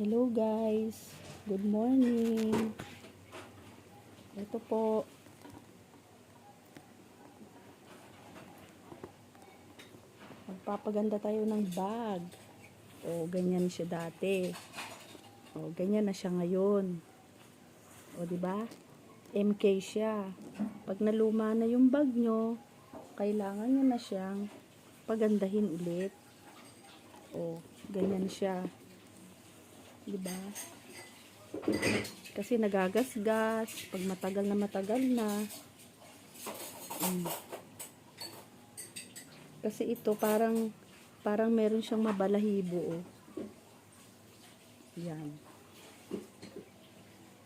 Hello guys, good morning. Ito po, magpapaganda tayo ng bag. O, ganyan siya dati. O, ganyan na siya ngayon. O, di ba? MK siya. Pag naluma na yung bag nyo, kailangan nyo na siyang pagandahin ulit. O, ganyan siya. Di ba? Kasi nagagasgas pag matagal na. Kasi ito parang meron siyang mabalahibo, oh. Yan.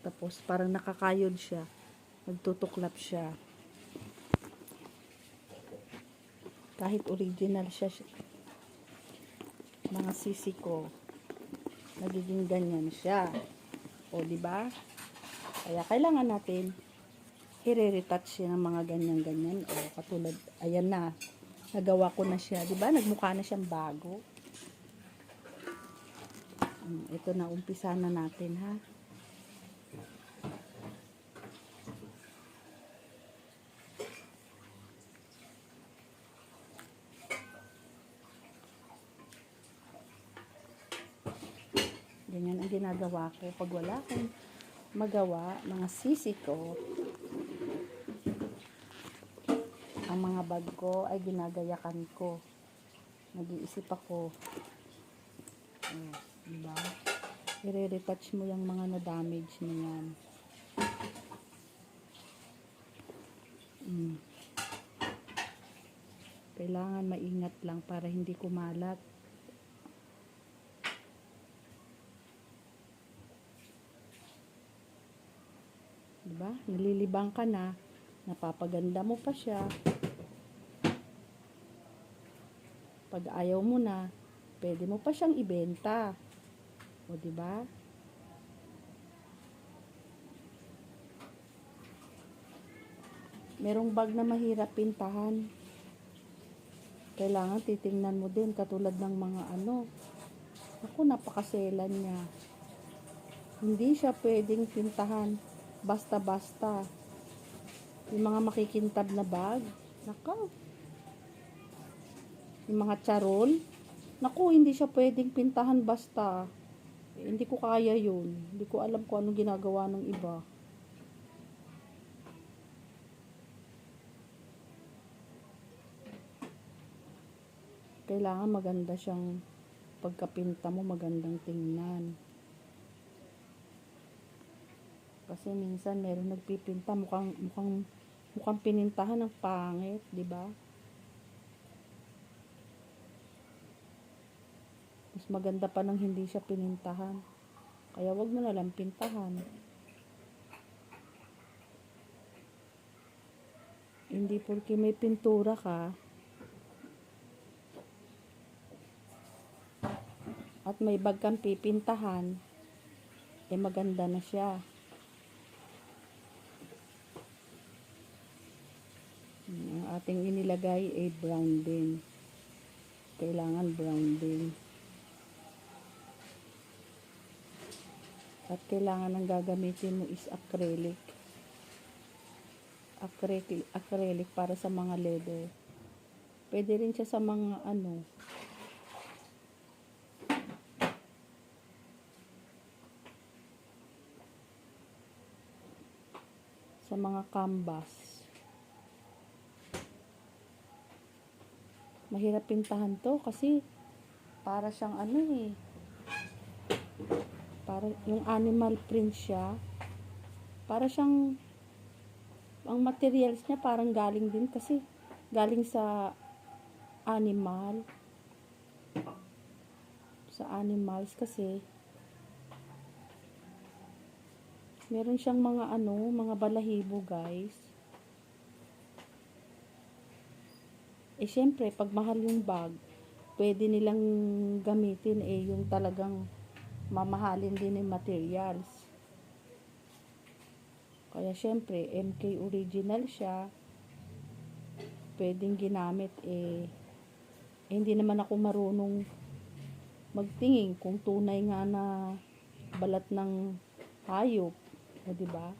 Tapos parang nakakayod siya. Nagtutuklap siya. Kahit original siya, mga sisi ko, nagiging ganyan siya. O, di ba? Kaya kailangan natin i-retouch siya ng mga ganyan-ganyan. O, katulad, ayan na. Nagawa ko na siya. Di ba? Nagmukha na siyang bago. Ito na, umpisa na natin, ha? Ganyan ang ginagawa ko. Pag wala akong magawa, mga sisi ko, ang mga bag ko ay ginagayakan ko. Nag-iisip ako. Diba? I-retouch mo yung mga na-damage na yan. Kailangan maingat lang para hindi kumalat. Diba? Nalilibang ka na, napapaganda mo pa siya. Pag ayaw mo na, pwede mo pa siyang ibenta. O, diba? Merong bag na mahirap pintahan. Kailangan titingnan mo din, katulad ng mga ano. Ako, napakaselan niya. Hindi siya pwedeng pintahan basta-basta. Yung mga makikintab na bag, nako. Yung mga charol, naku, hindi siya pwedeng pintahan basta. Hindi ko kaya yun. Hindi ko alam kung anong ginagawa ng iba. Kailangan maganda siyang pagkapinta mo, magandang tingnan. Kasi minsan meron nagpipinta mukhang pinintahan ng pangit, 'di ba? Mas maganda pa nang hindi siya pinintahan. Kaya wag mo na lang pintahan. Hindi porke may pintura ka at may bag kang pipintahan, maganda na siya. Ang ating inilagay ay brown din. Kailangan brown din. At kailangan ang gagamitin mo is acrylic. Acrylic para sa mga leather. Pwede rin siya sa mga ano, sa mga canvas. Mahirap pintahan to kasi para siyang ano para yung animal print siya. Para siyang ang materials niya parang galing din kasi galing sa animal. Sa animals kasi meron siyang mga mga balahibo, guys. Syempre, pag mahal yung bag, pwede nilang gamitin yung talagang mamahalin din yung materials. Kaya syempre, MK original siya. Pwedeng ginamit hindi naman ako marunong magtingin kung tunay nga na balat ng hayop. O, diba?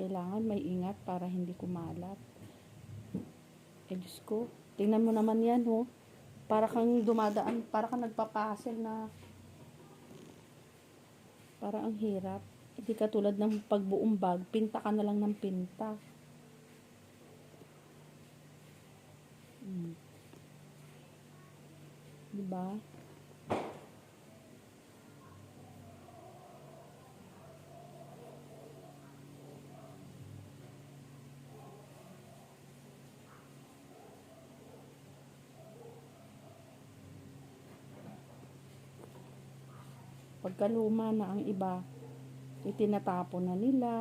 Kailangan may ingat para hindi kumalat. Eh, Diyos ko. Tingnan mo naman yan, oh. Para kang dumadaan, para kang nagpapasil na parang ang hirap. Hindi katulad ng pagbuong bag, pinta ka na lang ng pinta. Diba? Pagkaluma na ang iba, itinatapon na nila.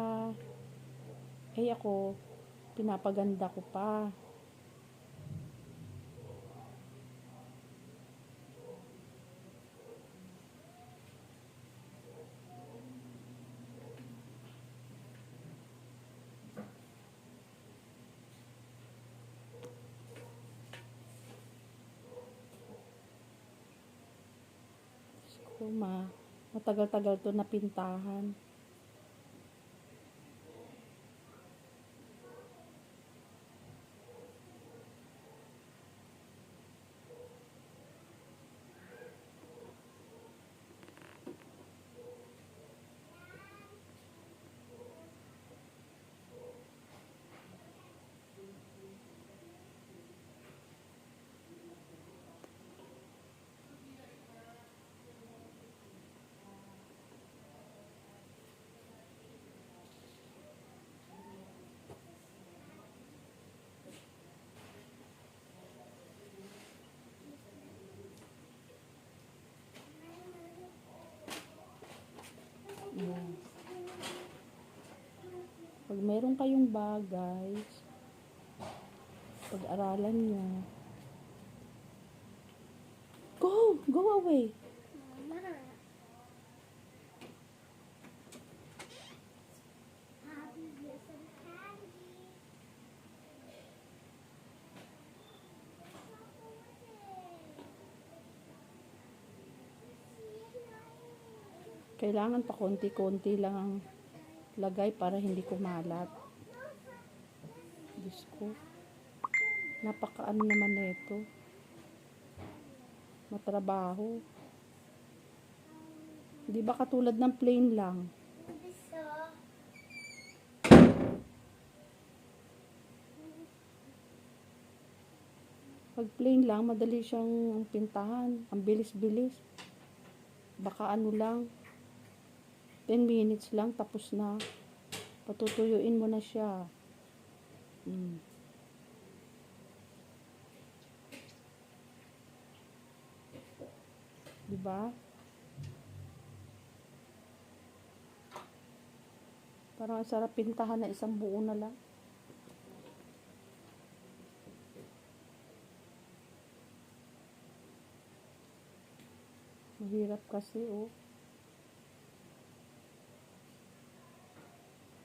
Eh ako, pinapaganda ko pa. Matagal-tagal to na pintahan. Yan. Pag meron kayong bagay, pag-aralan nyo. Go away. Kailangan pa konti-konti lang ang lagay para hindi kumalat. Diyos ko. Napakaano naman nito. Matrabaho. Hindi ba katulad ng plain lang? Pag plain lang, madali siyang pintahan. Ang bilis-bilis. Baka ano lang, 10 minutes lang, tapos na. Patutuyuin mo na siya. Diba? Parang ang sarap pintahan na isang buo na lang. Mahirap kasi, oh.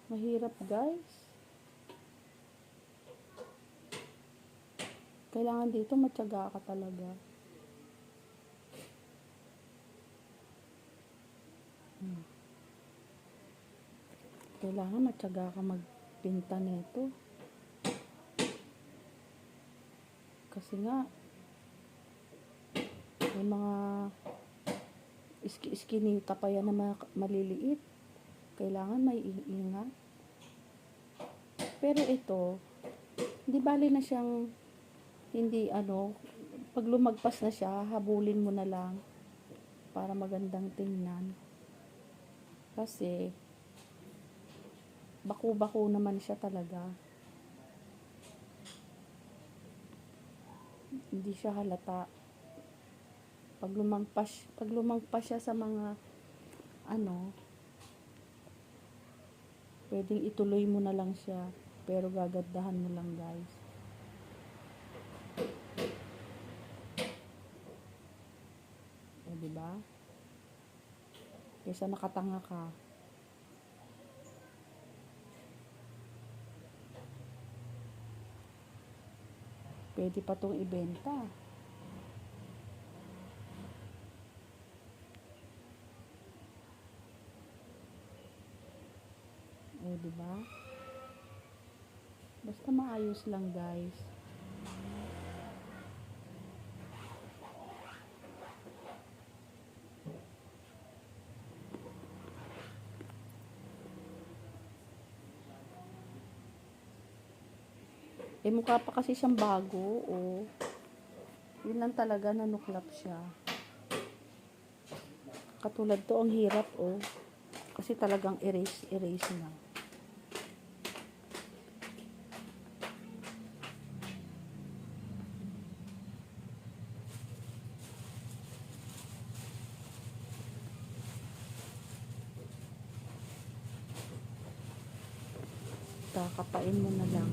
Mahirap, guys. Kailangan dito matyaga ka talaga. Kailangan matyaga ka magpinta nito. Kasi nga, may mga iskinita pa yan na maliliit. Kailangan may iingat. Pero ito, hindi bali na siyang, hindi pag lumagpas na siya, habulin mo na lang para magandang tingnan. Kasi, bako-bako naman siya talaga. Hindi siya halata. Pag lumagpas siya sa mga pwedeng ituloy mo na lang siya, pero gagandahan mo lang, guys. O, diba? Kaysa nakatanga ka. Pwede pa tong ibenta. O, diba? Basta maayos lang, guys. Mukha pa kasi siyang bago, o. Yun lang talaga, nanuklap siya. Katulad to, ang hirap, o. Kasi talagang erase na. Kakapain mo na lang.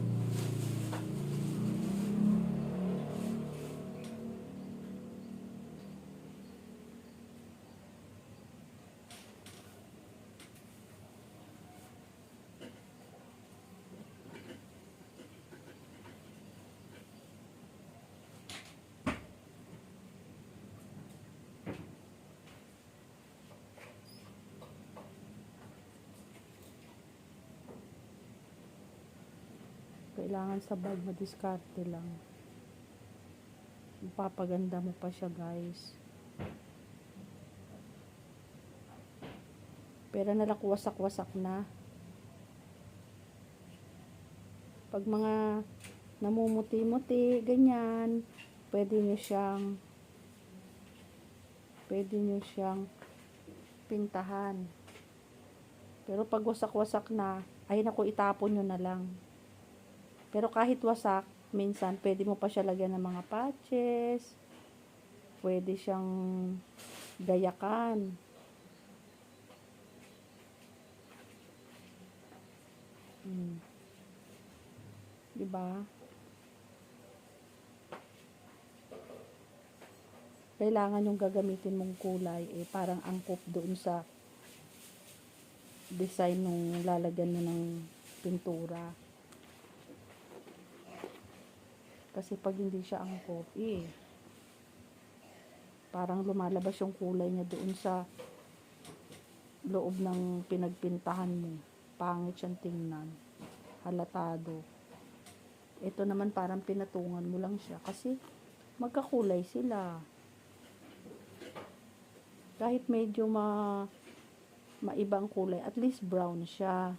Kailangan sa bag, madiskarte lang. Papaganda mo pa siya, guys. Pero nalang wasak-wasak na. Pag mga namumuti-muti, ganyan, pwede nyo siyang pintahan. Pero pag wasak-wasak na, ay naku, itapon nyo na lang. Pero kahit wasak, minsan pwede mo pa siya lagyan ng mga patches. Pwede siyang gayakan. Diba? Kailangan yung gagamitin mong kulay, parang angkop doon sa design nung lalagyan mo ng pintura. Kasi pag hindi siya angkop, parang lumalabas yung kulay niya doon sa loob ng pinagpintahan mo. Pangit siyang tingnan. Halatado. Ito naman parang pinatungan mo lang siya kasi magkakulay sila. Kahit medyo maibang kulay, at least brown siya.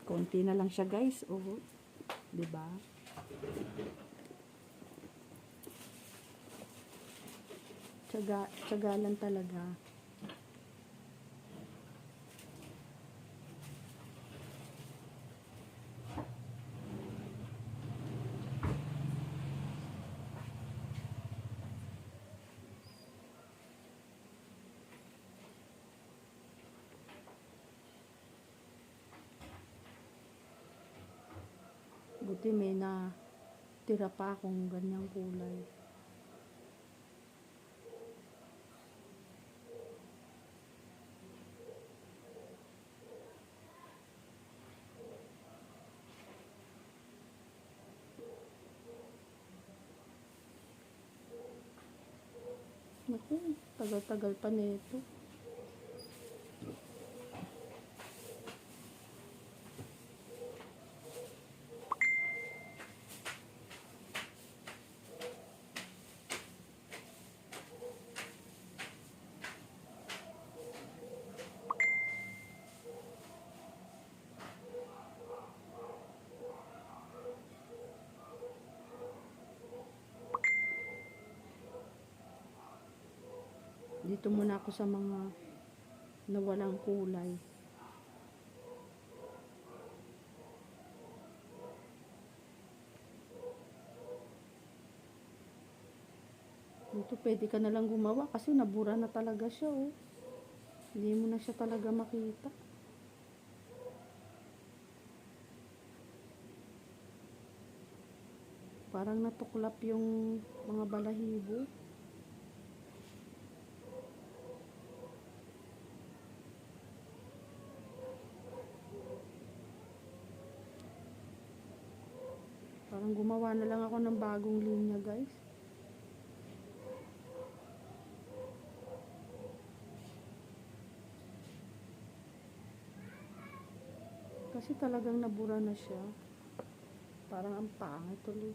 Konti na lang siya, guys. Oh, 'di ba? Tiyaga lang talaga. Buti may na tira pa akong ganyang kulay. Naku, tagal-tagal pa nito. Dito muna ako sa mga nawalang kulay. Dito pwede ka na lang gumawa kasi nabura na talaga siya, oh. Hindi mo na siya talaga makita. Parang natuklap yung mga balahibo. Parang gumawa na lang ako ng bagong linya, guys. Kasi talagang nabura na siya. Parang ang pangit tuloy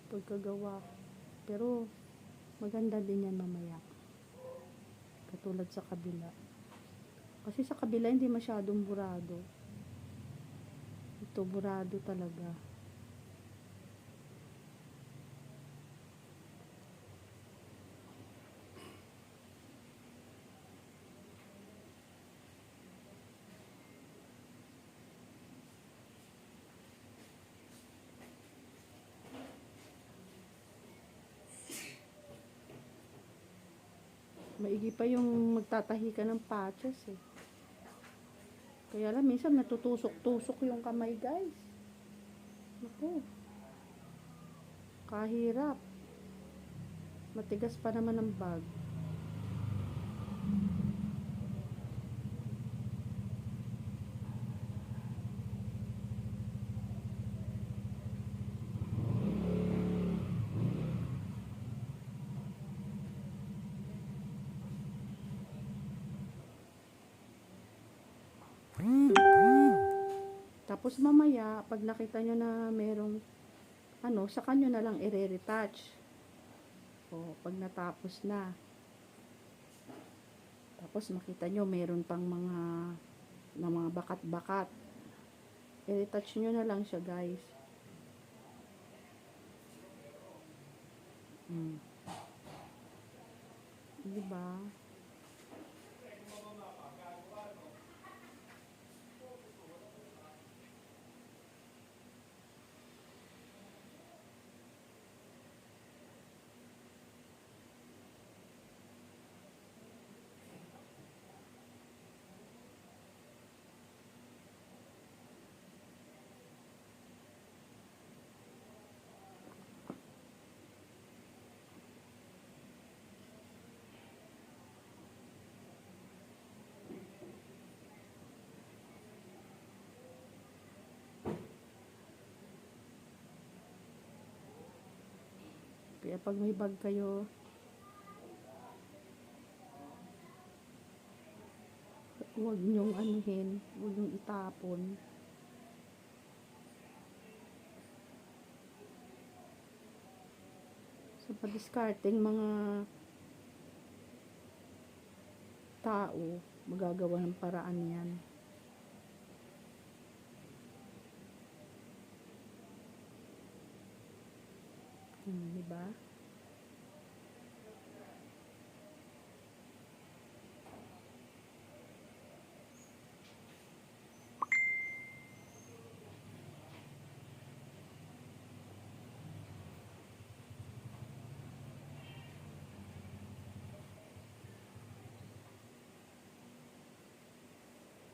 pagkagawa. Pero maganda din yan mamaya. Katulad sa kabila. Kasi sa kabila hindi masyadong burado. Ito burado talaga. Maigi pa yung magtatahi ka ng patches eh. Kaya lang minsan natutusok-tusok yung kamay, guys. Naku. Kahirap. Matigas pa naman ang bag. Tapos mamaya, pag nakita nyo na merong saka nyo na lang i-retouch. O, pag natapos na. Tapos makita nyo, meron pang mga bakat-bakat. I-retouch nyo na lang siya, guys. Diba? Kaya pag may bag kayo, huwag nyong anuhin, huwag nyong itapon. Sa pag-discarding mga tao, magagawa ng paraan yan. Diba?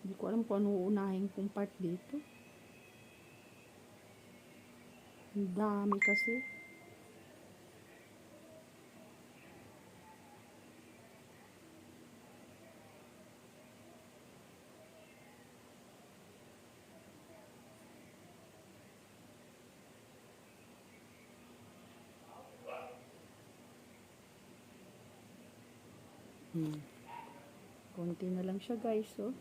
Hindi ko alam kung ano uunahin kong part dito. Ang dami kasi. Konti na lang siya, guys, oh.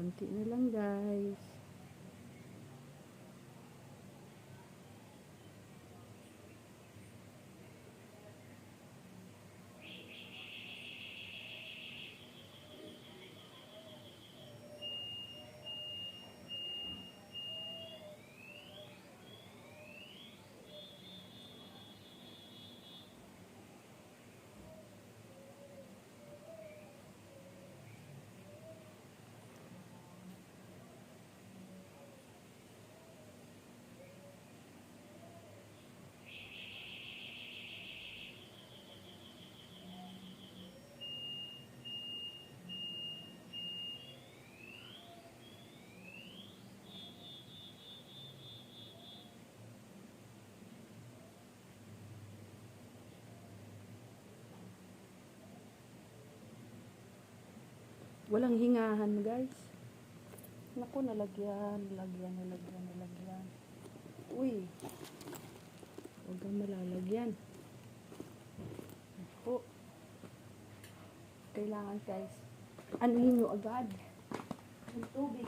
Konti na lang guys. Walang hingahan guys. Naku, nalagyan. Uy, huwag kang malalagyan. Naku. Kailangan guys, anuhin nyo agad yung tubig.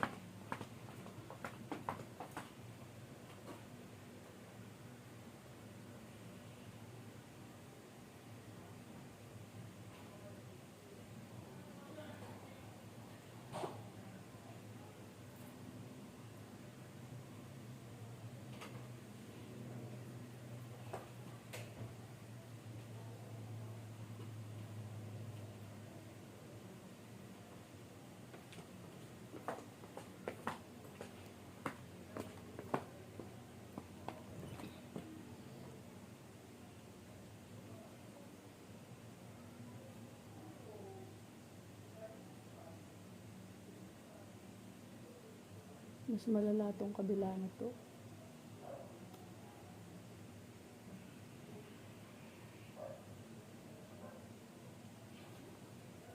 Mas malala tong kabila na to.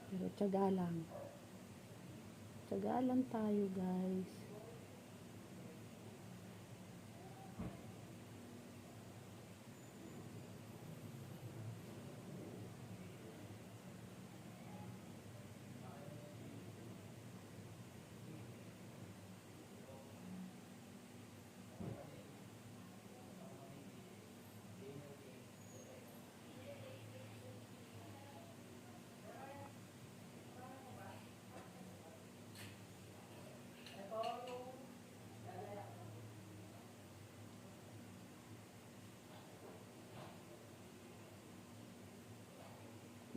Pero tiyaga lang. Tiyaga lang tayo guys.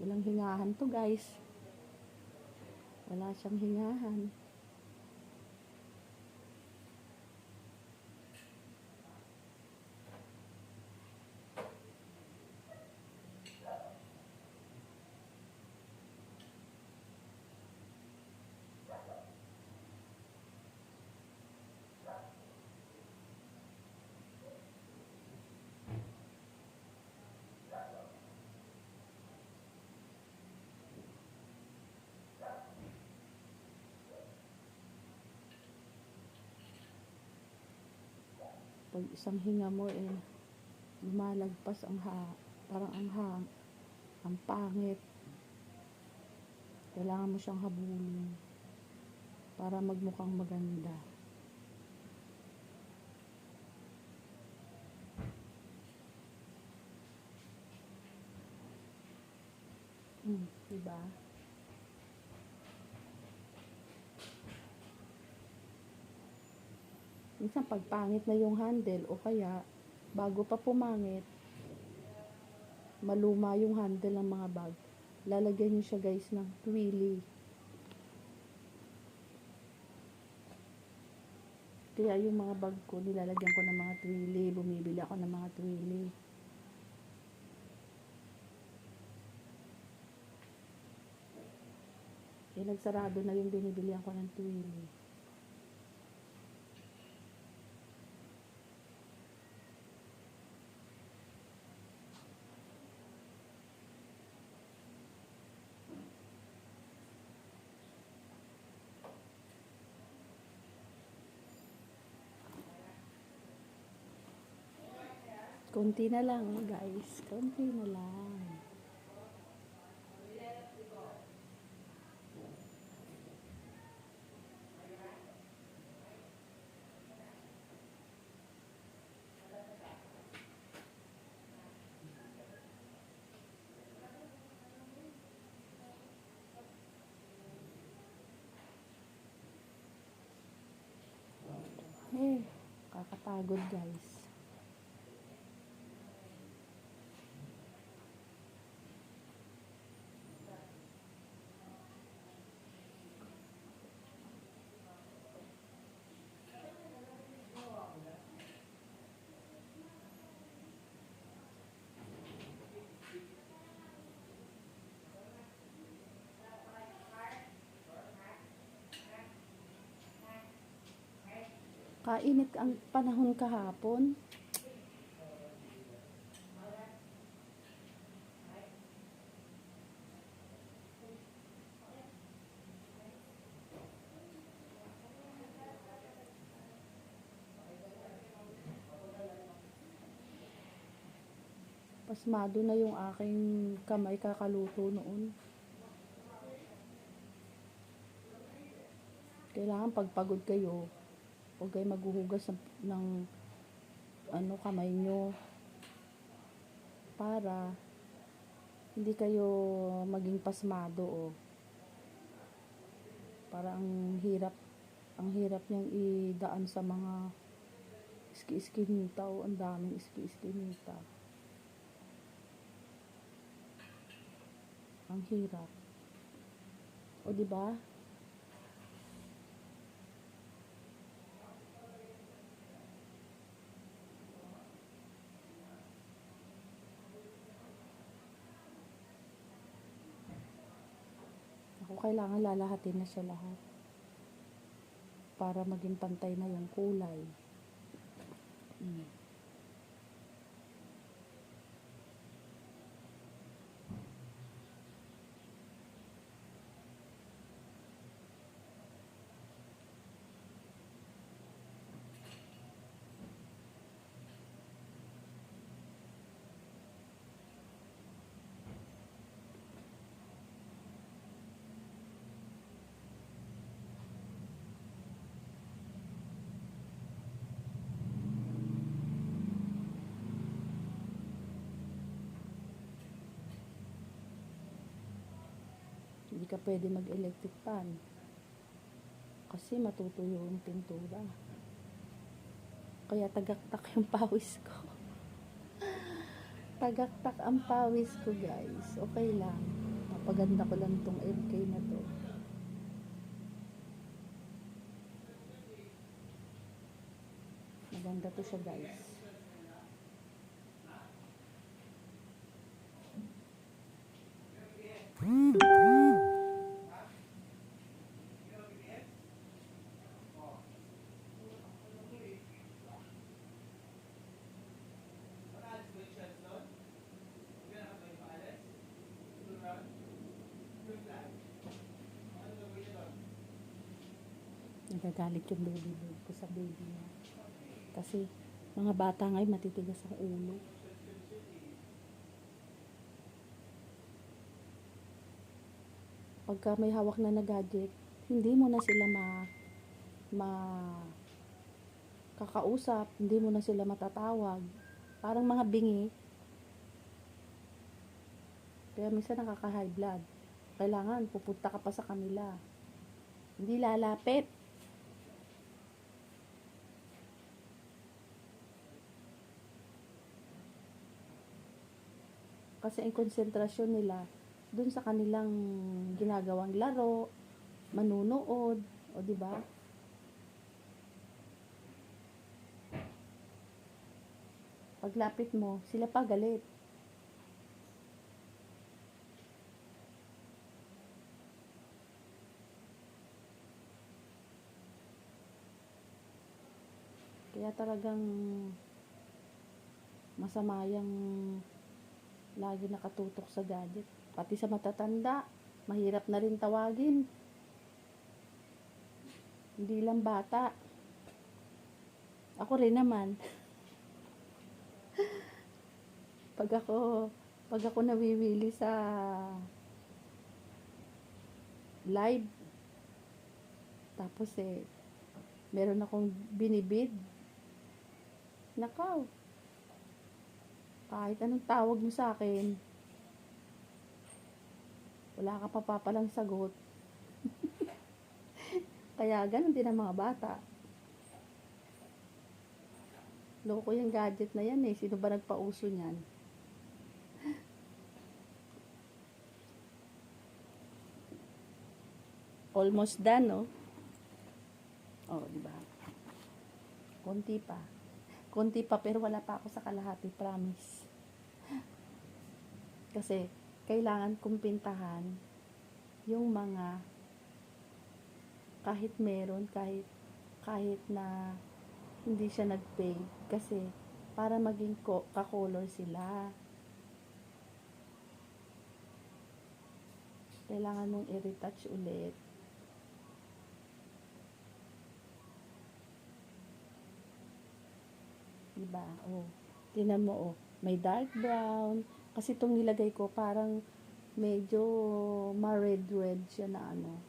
Walang hingahan to guys. Wala siyang hingahan. Pag isang hinga mo lumalagpas parang ang pangit. Kailangan mo siyang habulin para magmukhang maganda. Diba? Minsan pag pangit na yung handle o kaya bago pa pumangit, maluma yung handle ng mga bag, lalagyan nyo siya guys ng twilly. Kaya yung mga bag ko, nilalagyan ko ng mga twilly, bumibili ako ng mga twilly. Nagsarado na yung binibilihan ko ng twilly. Konti na lang guys, konti na lang. Nakakapagod guys. Kainit ang panahon kahapon. Pasmado na yung aking kamay kakaluto noon. Kailangan pagpagod kayo, huwag kayo maghuhugas ng kamay nyo para hindi kayo maging pasmado para ang hirap niyang idaan sa mga iski-iskinita ang daming iski-iskinita. Ang hirap. O di ba? Ako kailangan lalahatin na siya lahat para maging pantay na yung kulay. Hindi ka pwede mag-electric fan kasi matutuyo yung pintura. Kaya tagaktak yung pawis ko. Tagaktak ang pawis ko guys. Okay lang. Papaganda ko lang tong MK na to. Maganda to siya guys. Nagagalit yung baby ko sa baby niya. Kasi mga bata ngayon matitigas ang ulo. Pagka may hawak na gadget, hindi mo na sila kakausap, hindi mo na sila matatawag. Parang mga bingi. Kaya minsan nakaka-high blood. Kailangan pupunta ka pa sa kanila. Hindi lalapit. Kasi ang konsentrasyon nila dun sa kanilang ginagawang laro, manunood, o di ba? Paglapit mo, sila pa galit. Kaya talagang masama yung lagi nakatutok sa gadget. Pati sa matatanda, mahirap na rin tawagin. Hindi lang bata. Ako rin naman. Pag ako nawiwili sa live, tapos meron akong binibid. Nakaw. Kahit anong tawag mo sa akin, wala ka pa palang sagot. Kaya ganun din ang mga bata. Loko yung gadget na yan eh. Sino ba nagpauso niyan? Almost done, no? Oh, di ba? Konti pa. Konti pa pero wala pa ako sa kalahati, promise. Kasi kailangan kong pintahan yung mga kahit meron, kahit na hindi siya nag-pay kasi para maging ka-color sila. Kailangan mong i-retouch ulit. Diba? Oh. Tingnan mo, oh. May dark brown. Kasi itong nilagay ko, parang medyo ma-red-red siya na ano.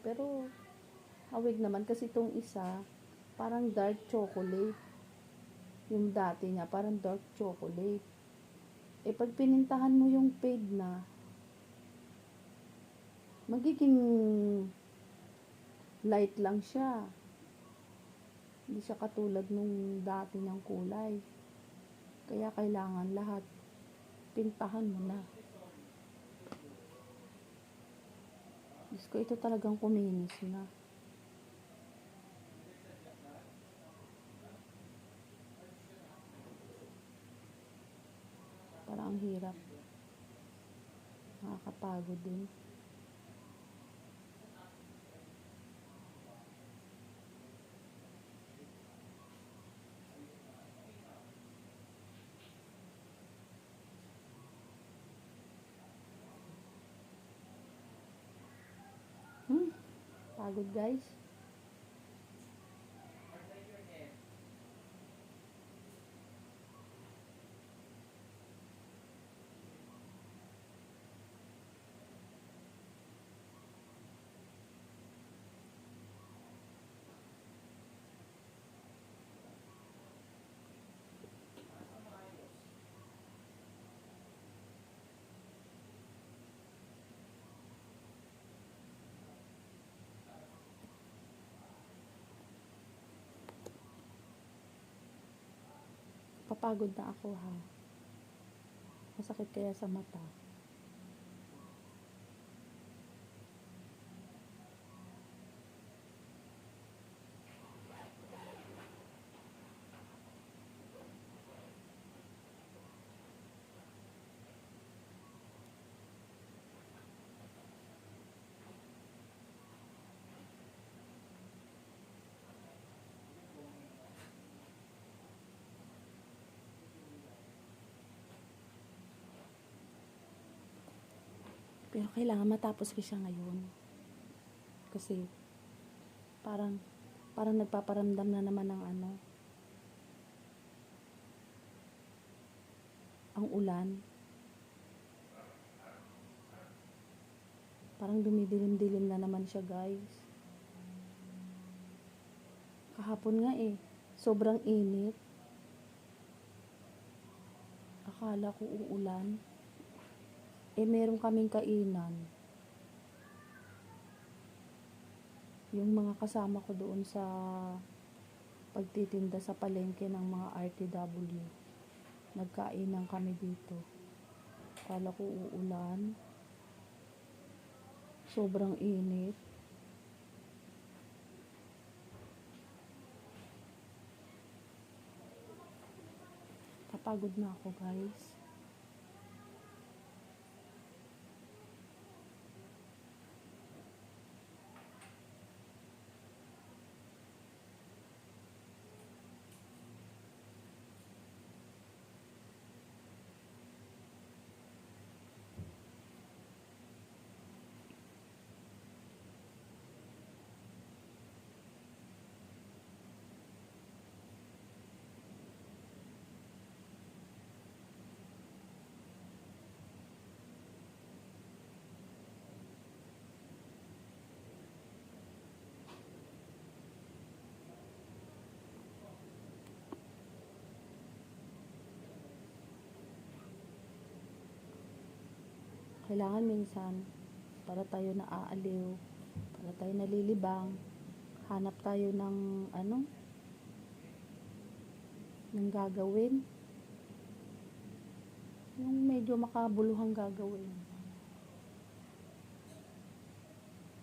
Pero, hawig naman. Kasi itong isa, parang dark chocolate. Yung dati niya, parang dark chocolate. Eh, pag pinintahan mo yung fade na, magiging light lang siya. Hindi siya katulad nung dati niyang kulay. Kaya kailangan lahat pintahan mo na. Diyos ko, ito talagang kuminis na. Parang ang hirap. Nakakapagod din. Pagod guys. Papagod na ako ha. Masakit kaya sa mata. Pero kailangan matapos ko siya ngayon. Kasi parang nagpaparamdam na naman ng ano, ang ulan. Parang dumidilim-dilim na naman siya guys. Kahapon nga eh, sobrang init. Akala ko uulan. Eh meron kaming kainan. Yung mga kasama ko doon sa pagtitinda sa palengke ng mga RTW. Nagkainan kami dito. Akala ko uulan. Sobrang init. Kapagod na ako guys. Kailangan minsan, para tayo naaaliw, para tayo nalilibang, hanap tayo ng ng gagawin. Yung medyo makabuluhang gagawin.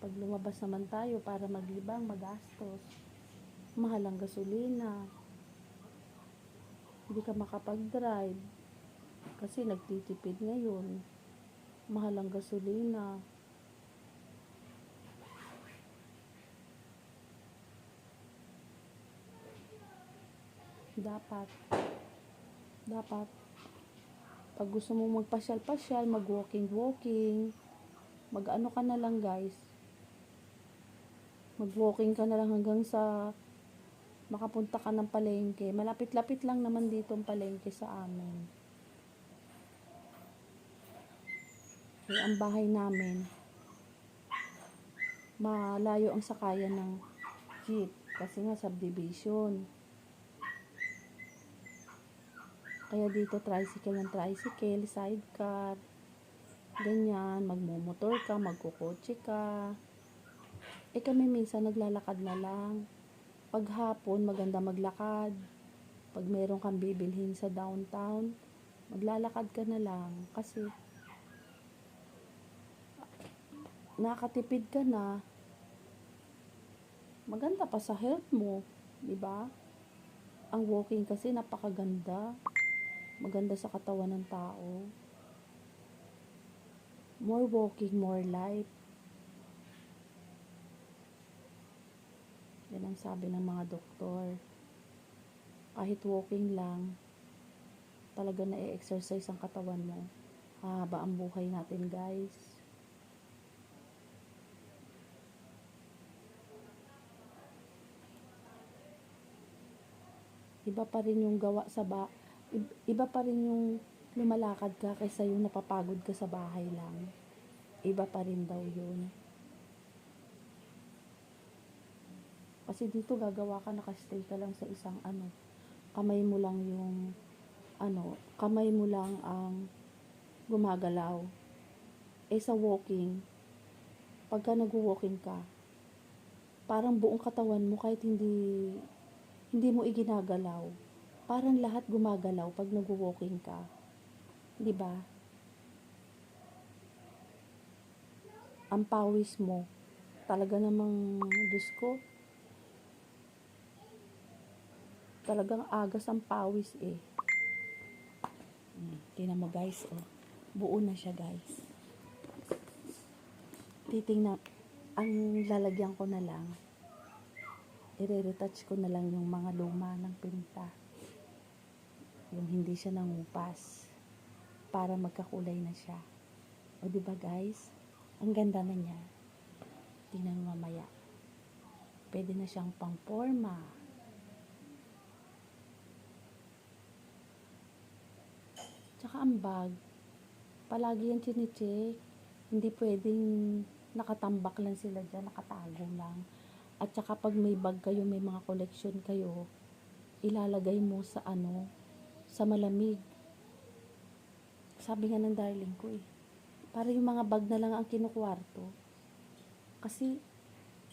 Pag lumabas naman tayo para maglibang, magastos, mahal ang gasolina, hindi ka makapag-drive kasi nagtitipid ngayon, mahal ang gasolina. Dapat pag gusto mong magpasyal-pasyal, mag-walking, mag-ano ka na lang guys, mag-walking ka na lang hanggang sa makapunta ka ng palengke. Malapit-lapit lang naman dito ang palengke sa amin. Eh, ang bahay namin, malayo ang sakayan ng jeep kasi nga subdivision. Kaya dito tricycle, sidecar, ganyan, magmumotor ka, magkukotse ka. Eh kami minsan naglalakad na lang. Pag hapon, maganda maglakad. Pag meron kang bibilhin sa downtown, maglalakad ka na lang kasi nakatipid ka na. Maganda pa sa health mo, di ba? Ang walking kasi napakaganda. Maganda sa katawan ng tao. More walking, more life. Yan ang sabi ng mga doktor. Kahit walking lang, talaga na-exercise ang katawan mo. Haba ang buhay natin, guys. Iba pa rin yung gawa sa iba pa rin yung lumalakad ka kaysa yung napapagod ka sa bahay lang. Iba pa rin daw yun. Kasi dito gagawa ka, nakastay ka lang sa isang kamay mo lang yung kamay mo lang ang gumagalaw. Eh sa walking, pagka nag-walking ka, parang buong katawan mo kahit hindi mo iginagalaw. Parang lahat gumagalaw pag nag-walking ka. 'Di ba? Ang pawis mo, talaga namang, Diyos ko, talagang agas ang pawis eh. Tingnan mo guys, oh. Buo na siya guys. Titingnan, ang lalagyan ko na lang, i-retouch ko na lang yung mga luma ng pinta. Yung hindi siya nangupas. Para magkakulay na siya. O diba guys? Ang ganda na niya. Tingnan mo mamaya. Pwede na siyang pang-forma. Tsaka ang bag, palagi yan chine-check. Hindi pwedeng nakatambak lang sila dyan, nakatago lang. At saka pag may bag kayo, may mga collection kayo, ilalagay mo sa sa malamig. Sabi nga ng darling ko eh, para yung mga bag na lang ang kinukwarto. Kasi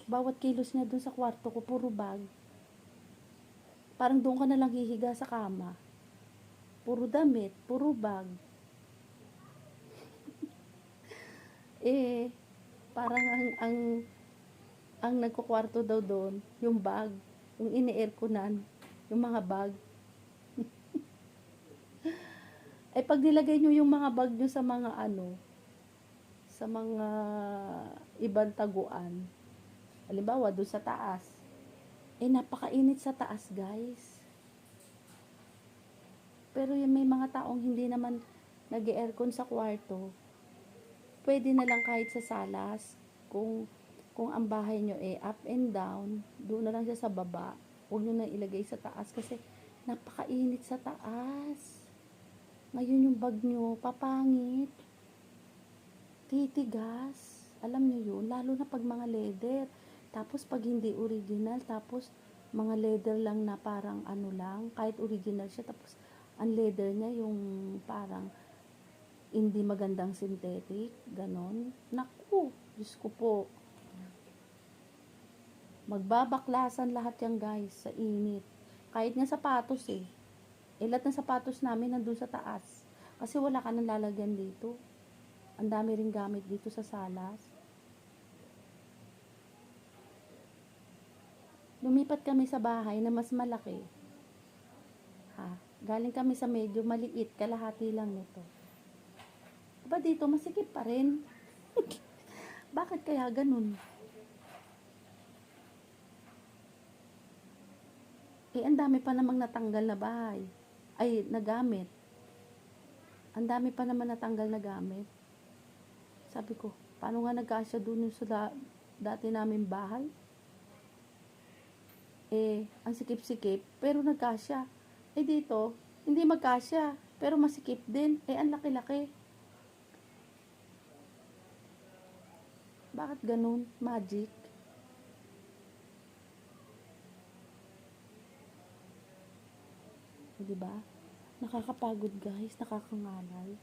bawat kilos niya dun sa kwarto ko, puro bag. Parang doon ka na lang hihiga sa kama. Puro damit, puro bag. Eh, parang ang nagkukwarto daw doon, yung bag, yung ini-airconan, yung mga bag. Ay pag nilagay nyo yung mga bag nyo sa mga sa mga ibang taguan, halimbawa doon sa taas, eh napakainit sa taas guys. Pero yung may mga taong hindi naman nag-aircon sa kwarto, pwede na lang kahit sa salas, kung ang bahay nyo up and down, doon na lang siya sa baba, huwag nyo na ilagay sa taas kasi napakainit sa taas. Ngayon yung bag nyo, papangit. Titigas. Alam nyo yun, lalo na pag mga leather. Tapos pag hindi original, tapos mga leather lang na parang lang, kahit original siya, tapos ang leather niya yung parang hindi magandang synthetic, ganon. Naku, Diyos ko po. Magbabaklasan lahat yan guys, sa init. Kahit nga sapatos eh. Eh, lahat ng sapatos namin nandun sa taas. Kasi wala ka nang lalagyan dito. Ang dami ring gamit dito sa salas. Lumipat kami sa bahay na mas malaki. Ha? Galing kami sa medyo maliit, kalahati lang nito. Ba dito, masikip pa rin. Bakit kaya ganun? Eh, ang dami pa namang natanggal na bahay. Ay, nagamit. Ang dami pa naman natanggal na gamit. Sabi ko, paano nga nagkasya dun yung sa dati namin bahay? Eh, ang sikip-sikip, pero nagkasya. Eh dito, hindi magkasya, pero masikip din. Eh, ang laki-laki. Bakit ganun? Magic? O, diba? Nakakapagod guys, nakakangalay.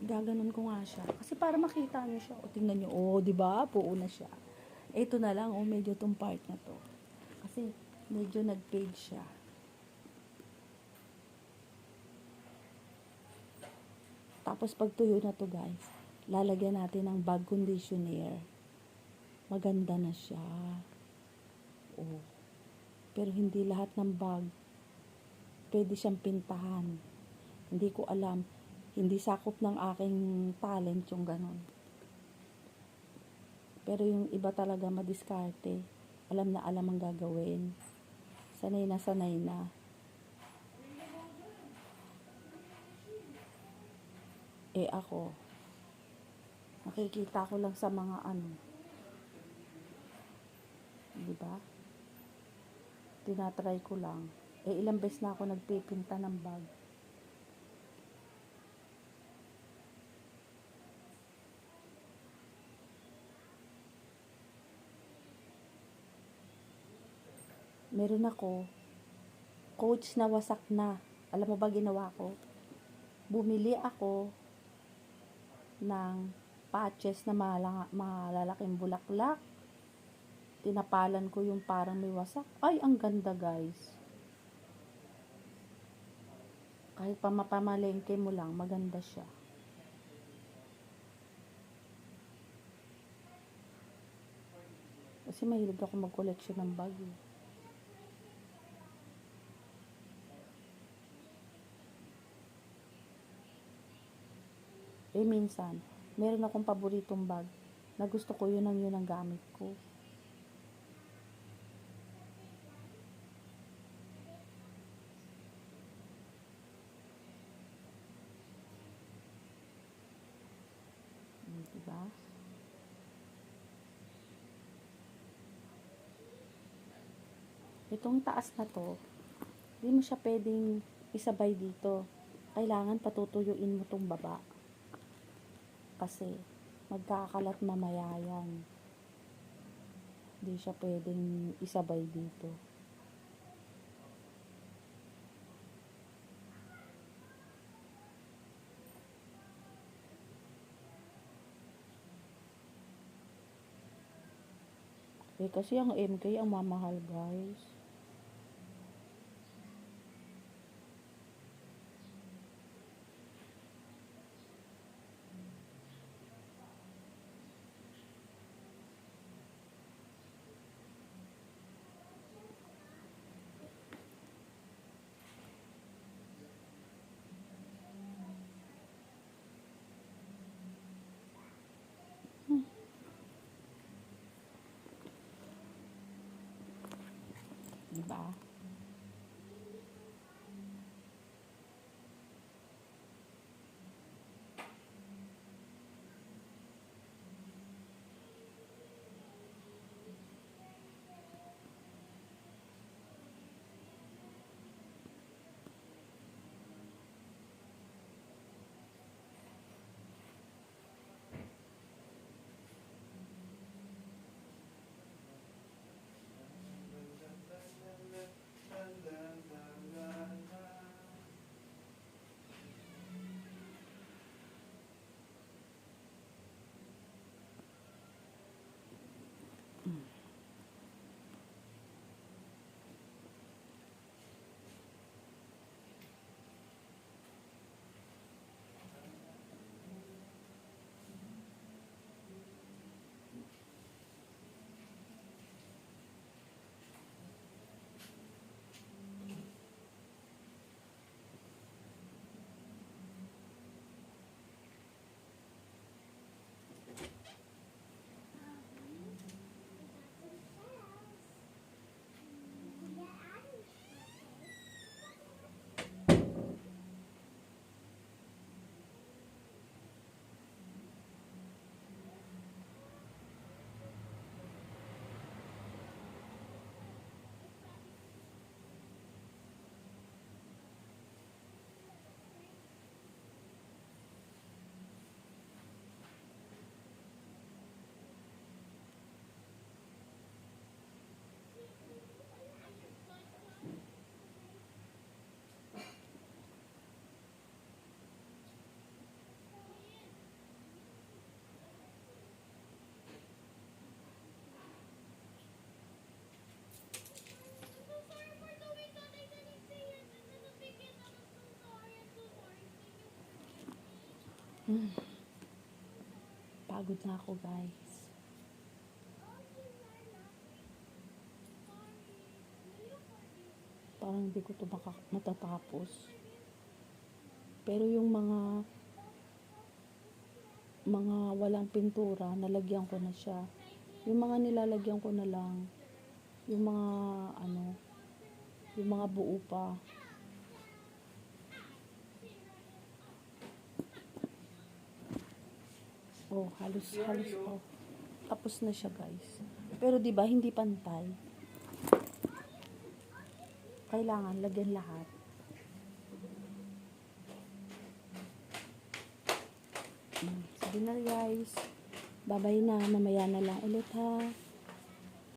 Gaganon ko nga siya. Kasi para makita nyo siya. O, tingnan nyo. O, diba? Puo na siya. Ito na lang. O, medyo tong part na to. Kasi, medyo nag-fade siya. Tapos, pag tuyo na to guys, lalagyan natin ng bag conditioner. Maganda na siya. O. Pero, hindi lahat ng bag pwede siyang pintahan. Hindi ko alam. Hindi sakop ng aking talent yung ganon. Pero yung iba talaga madiskarte. Alam na alam ang gagawin. Sanay na sanay na. Eh ako, nakikita ko lang sa mga ano. Diba? Tinatry ko lang. Eh ilang beses na ako nagpipinta ng bag. Meron ako, coach na wasak na. Alam mo ba ginawa ko? Bumili ako ng patches na malalaking bulaklak. Tinapalan ko yung parang may wasak. Ay, ang ganda guys. Kahit mapamalengke mo lang, maganda siya. Kasi mahilig ako mag-collection ng bag. Eh minsan, meron akong paboritong bag na gusto ko yun ang gamit ko. Diba? Itong taas na to, di mo siya pwedeng isabay dito. Kailangan patutuyuin mo tong baba. Kasi, magkakalat mamaya yan. Di siya pwedeng isabay dito. Eh, kasi ang MK ang mamahal guys. Diba? Pagod na ako, guys. Parang hindi ko ito matatapos. Pero yung mga walang pintura, nalagyan ko na siya. Yung mga nilalagyan ko na lang, yung mga yung mga buo pa. Oh, halos oh. Tapos na siya, guys. Pero 'di ba hindi pantay? Kailangan lagyan lahat. Sige na, guys. Babay na, mamaya na lang ulit ha.